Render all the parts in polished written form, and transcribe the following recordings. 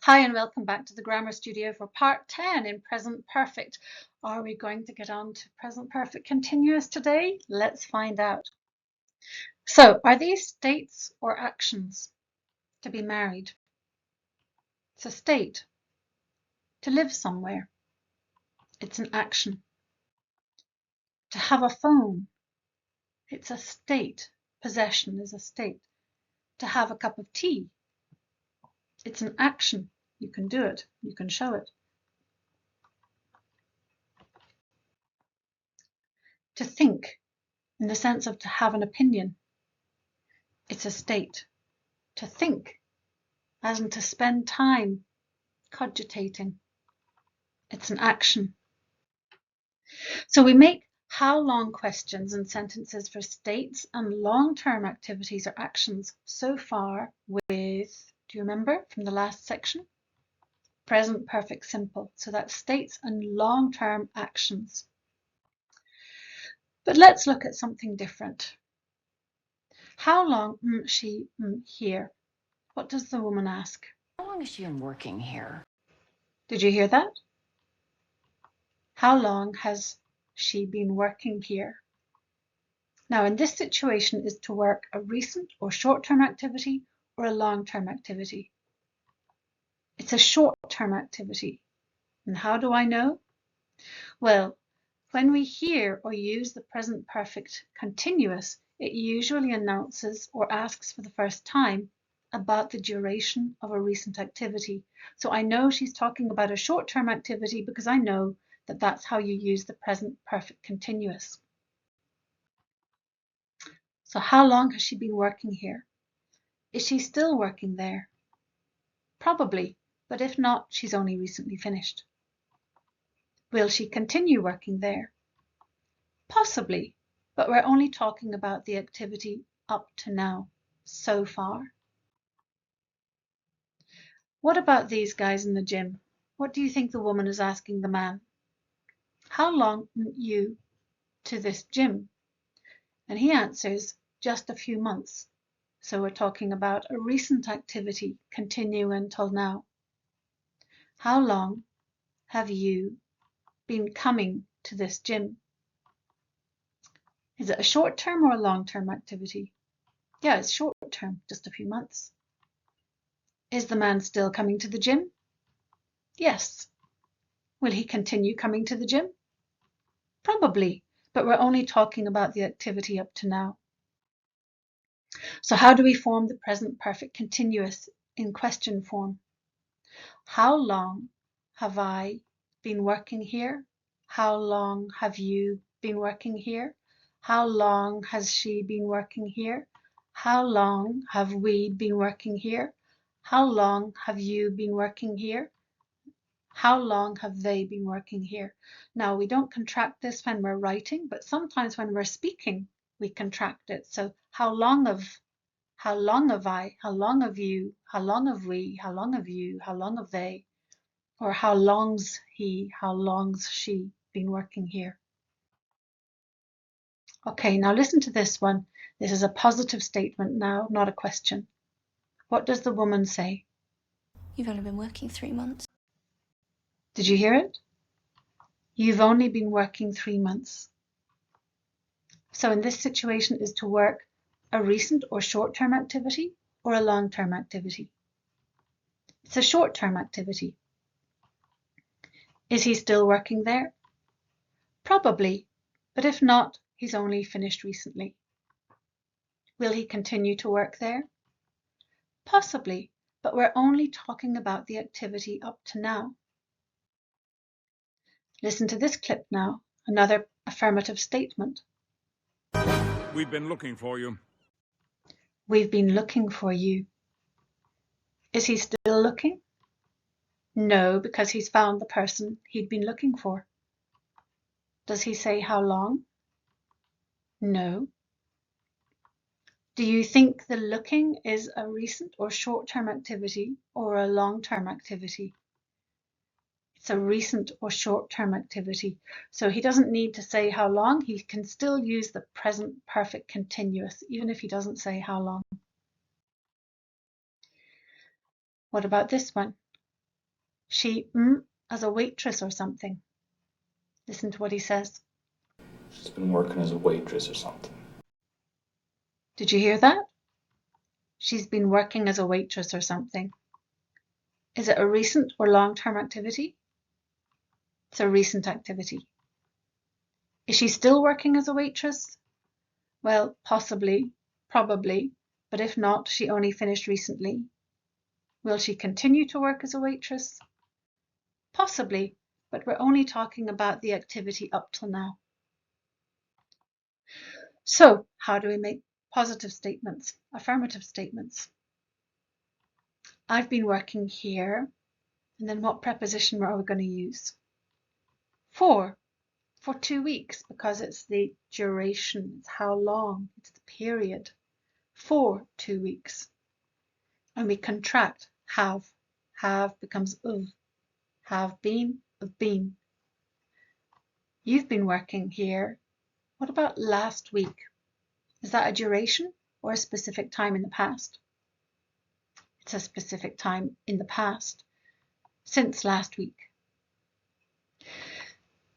Hi and welcome back to the Grammar Studio for part 10 in present perfect. Are we going to get on to present perfect continuous today? Let's find out. So, are these states or actions? To be married. It's a state. To live somewhere. It's an action. To have a phone. It's a state. Possession is a state. To have a cup of tea. It's an action. You can do it. You can show it. To think, in the sense of to have an opinion. It's a state. To think, as in to spend time cogitating. It's an action. So we make how long questions and sentences for states and long-term activities or actions so far with, do you remember from the last section? Present perfect simple. So that's states and long-term actions. But let's look at something different. How long she here? What does the woman ask? How long has she been working here? Did you hear that? How long has she been working here? Now, in this situation is to work a recent or short-term activity or a long-term activity. It's a short-term activity. And how do I know? Well, when we hear or use the present perfect continuous, it usually announces or asks for the first time about the duration of a recent activity. So I know she's talking about a short-term activity because I know that that's how you use the present perfect continuous. So how long has she been working here? Is she still working there? Probably, but if not, she's only recently finished. Will she continue working there? Possibly, but we're only talking about the activity up to now, so far. What about these guys in the gym? What do you think the woman is asking the man? How long you to this gym? And he answers, just a few months. So we're talking about a recent activity continuing until now. How long have you been coming to this gym? Is it a short-term or a long-term activity? Yeah, it's short-term, just a few months. Is the man still coming to the gym? Yes. Will he continue coming to the gym? Probably, but we're only talking about the activity up to now. So how do we form the present perfect continuous in question form? How long have I been working here? How long have you been working here? How long has she been working here? How long have we been working here? How long have you been working here? How long have they been working here? Now, we don't contract this when we're writing, but sometimes when we're speaking, we contract it. So how long have I, how long have you, how long have we, how long have you, how long have they, or how long's he, how long's she been working here? Okay, now listen to this one. This is a positive statement now, not a question. What does the woman say? You've only been working 3 months. Did you hear it? You've only been working 3 months. So in this situation is to work a recent or short-term activity or a long-term activity. It's a short-term activity. Is he still working there? Probably, but if not, he's only finished recently. Will he continue to work there? Possibly, but we're only talking about the activity up to now. Listen to this clip now, another affirmative statement. We've been looking for you. We've been looking for you. Is he still looking? No, because he's found the person he'd been looking for. Does he say how long? No. Do you think the looking is a recent or short-term activity or a long-term activity? It's a recent or short-term activity. So he doesn't need to say how long. He can still use the present perfect continuous, even if he doesn't say how long. What about this one? She as a waitress or something. Listen to what he says. She's been working as a waitress or something. Did you hear that? She's been working as a waitress or something. Is it a recent or long-term activity? It's a recent activity. Is she still working as a waitress? Well, possibly, probably, but if not, she only finished recently. Will she continue to work as a waitress? Possibly, but we're only talking about the activity up till now. So, how do we make positive statements, affirmative statements? I've been working here, and then what preposition are we going to use? For 2 weeks, because it's the duration, it's how long, it's the period. For 2 weeks. And we contract have. Have becomes of. Have been, of been. You've been working here. What about last week? Is that a duration or a specific time in the past? It's a specific time in the past. Since last week.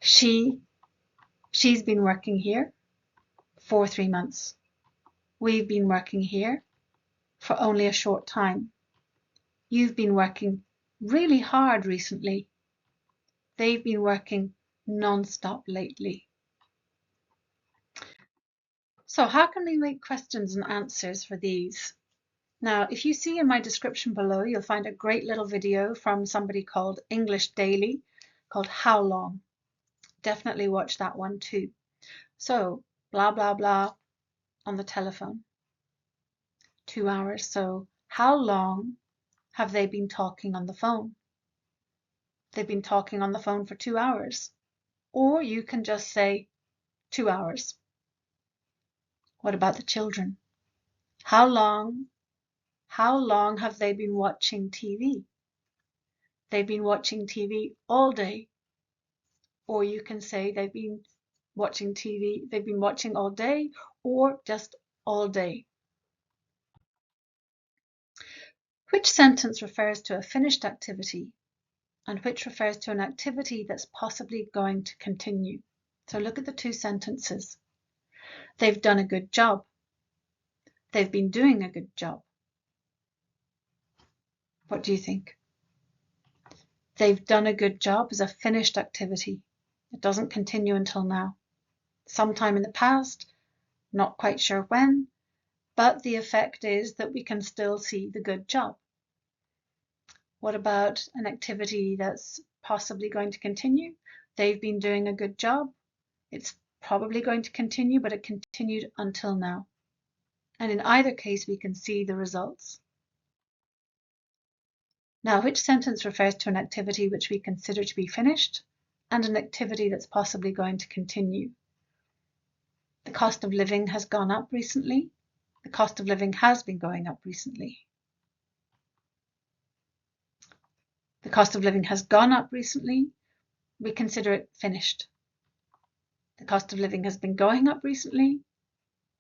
She's been working here for 3 months. We've been working here for only a short time. You've been working really hard recently. They've been working non-stop lately. So how can we make questions and answers for these? Now, if you see in my description below, you'll find a great little video from somebody called English Daily called How Long? Definitely watch that one too. So, blah, blah, blah on the telephone. 2 hours. So, how long have they been talking on the phone? They've been talking on the phone for 2 hours. Or you can just say 2 hours. What about the children? How long have they been watching TV? They've been watching TV all day. Or you can say they've been watching TV, they've been watching all day or just all day. Which sentence refers to a finished activity and which refers to an activity that's possibly going to continue? So look at the two sentences. They've done a good job. They've been doing a good job. What do you think? They've done a good job is a finished activity. It doesn't continue until now. Sometime in the past, not quite sure when, but the effect is that we can still see the good job. What about an activity that's possibly going to continue? They've been doing a good job. It's probably going to continue, but it continued until now. And in either case, we can see the results. Now, which sentence refers to an activity which we consider to be finished and an activity that's possibly going to continue? The cost of living has gone up recently. The cost of living has been going up recently. The cost of living has gone up recently. We consider it finished. The cost of living has been going up recently,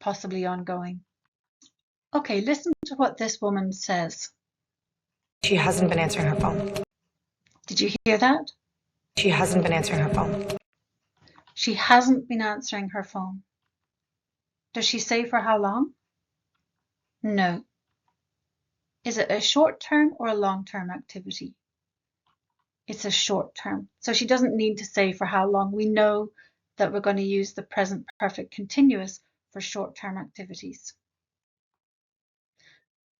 possibly ongoing. Okay, listen to what this woman says. She hasn't been answering her phone. Did you hear that? She hasn't been answering her phone. She hasn't been answering her phone. Does she say for how long? No. Is it a short-term or a long-term activity? It's a short-term. So she doesn't need to say for how long. We know that we're going to use the present perfect continuous for short-term activities.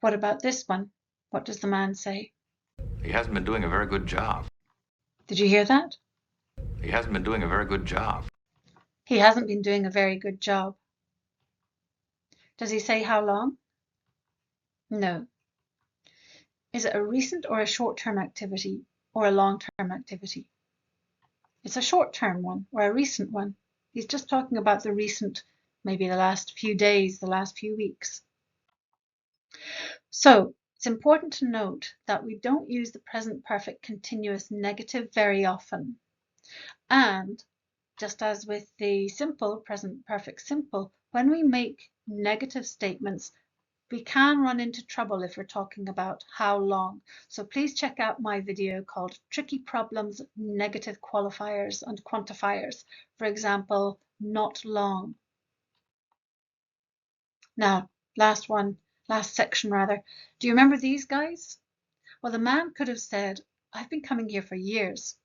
What about this one? What does the man say? He hasn't been doing a very good job. Did you hear that? He hasn't been doing a very good job. He hasn't been doing a very good job. Does he say how long? No. Is it a recent or a short-term activity or a long-term activity? It's a short-term one or a recent one. He's just talking about the recent, maybe the last few days, the last few weeks. So it's important to note that we don't use the present perfect continuous negative very often. And just as with the simple present perfect simple, when we make negative statements, We can run into trouble if we're talking about how long. So please check out my video called Tricky Problems, Negative Qualifiers and Quantifiers. For example, not long. Now, last section rather. Do you remember these guys? Well, the man could have said, I've been coming here for years.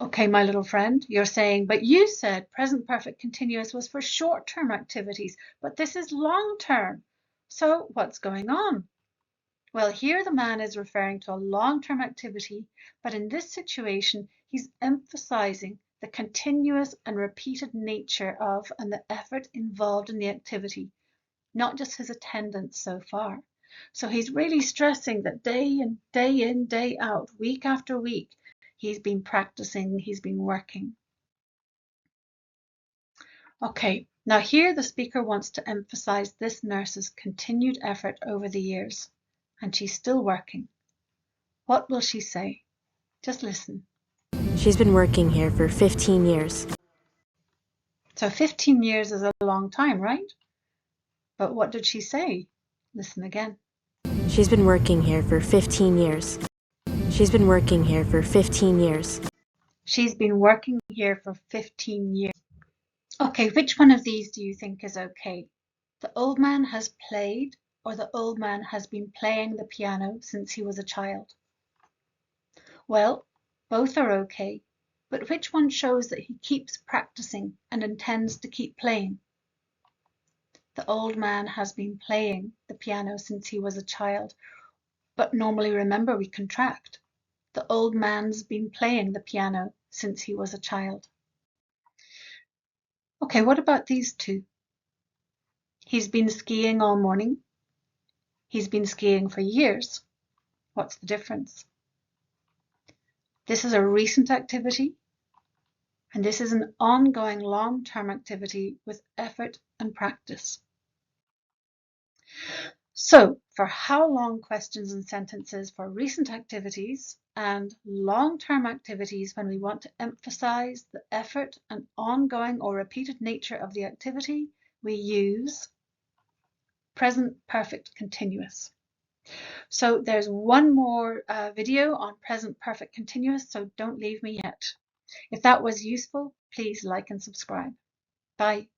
Okay, my little friend, you're saying, but you said present perfect continuous was for short-term activities, but this is long-term. So what's going on? Well, here the man is referring to a long-term activity, but in this situation, he's emphasizing the continuous and repeated nature of and the effort involved in the activity, not just his attendance so far. So he's really stressing that day in, day out, week after week, he's been practicing, he's been working. Okay, now here the speaker wants to emphasize this nurse's continued effort over the years, and she's still working. What will she say? Just listen. She's been working here for 15 years. So 15 years is a long time, right? But what did she say? Listen again. She's been working here for 15 years. She's been working here for 15 years. She's been working here for 15 years. Okay, which one of these do you think is okay? The old man has played, or the old man has been playing the piano since he was a child? Well, both are okay, but which one shows that he keeps practicing and intends to keep playing? The old man has been playing the piano since he was a child, but normally remember we contract. The old man's been playing the piano since he was a child. Okay, what about these two? He's been skiing all morning. He's been skiing for years. What's the difference? This is a recent activity, and this is an ongoing long-term activity with effort and practice. So, for how long questions and sentences for recent activities and long-term activities when we want to emphasize the effort and ongoing or repeated nature of the activity, we use present perfect continuous. So there's one more video on present perfect continuous, so don't leave me yet. If that was useful, please like and subscribe. Bye.